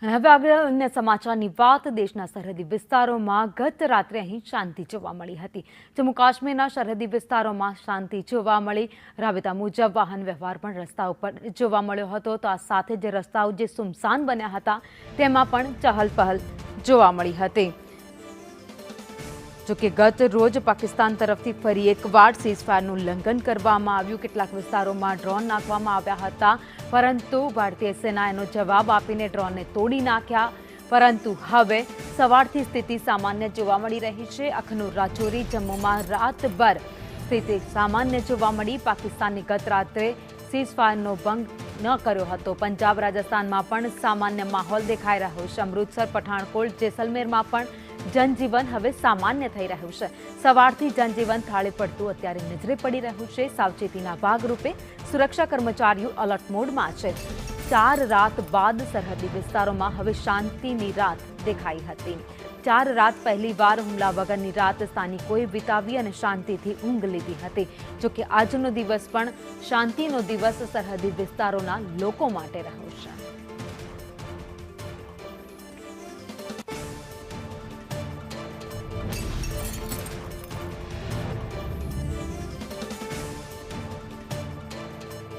અને હવે આગળ અન્ય સમાચારની વાત દેશના સરહદી વિસ્તારોમાં ગત રાત્રે અહીં શાંતિ જોવા મળી હતી। જમ્મુ કાશ્મીરના સરહદી વિસ્તારોમાં શાંતિ જોવા મળી। રાબેતા મુજબ વાહન વ્યવહાર પણ રસ્તા ઉપર જોવા મળ્યો હતો, તો આ સાથે જે રસ્તાઓ જે સુમસાન બન્યા હતા તેમાં પણ ચહલ-પહલ જોવા મળી હતી। જો કે ગત રોજ પાકિસ્તાન તરફથી ફરી એકવાર સીઝફાયરનું ઉલ્લંઘન કરવામાં આવ્યું। કેટલાક વિસ્તારોમાં ડ્રોન નાખવામાં આવ્યા હતા, પરંતુ ભારતીય સેનાએ એનો જવાબ આપીને ડ્રોનને તોડી નાખ્યા। પરંતુ હવે સવારથી સ્થિતિ સામાન્ય જોવા મળી રહી છે। અખનૂર રાજૌરી જમ્મુમાં રાતભર સ્થિતિ સામાન્ય જોવા મળી। પાકિસ્તાનની ગત રાત્રે સીઝફાયરનો ભંગ ન કર્યો હતો। પંજાબ રાજસ્થાનમાં પણ સામાન્ય માહોલ દેખાઈ રહ્યો છે। અમૃતસર, પઠાણકોટ, જેસલમેરમાં પણ જનજીવન હવે સામાન્ય થઈ રહ્યું છે। સવારથી જનજીવન થાળે પડતું અત્યારે નજરે પડી રહ્યું છે। સાવચેતીના ભાગરૂપે સુરક્ષા કર્મચારીઓ અલર્ટ મોડમાં છે। 4 રાત બાદ સરહદી વિસ્તારોમાં હવે શાંતિની રાત દેખાઈ હતી। 4 રાત પહેલીવાર હુમલા વગરની રાત સ્થાનિકોએ વિતાવી અને શાંતિથી ઊંઘ લીધી હતી। જોકે આજનો દિવસ પણ શાંતિનો દિવસ સરહદી વિસ્તારોના લોકો માટે રહ્યો છે।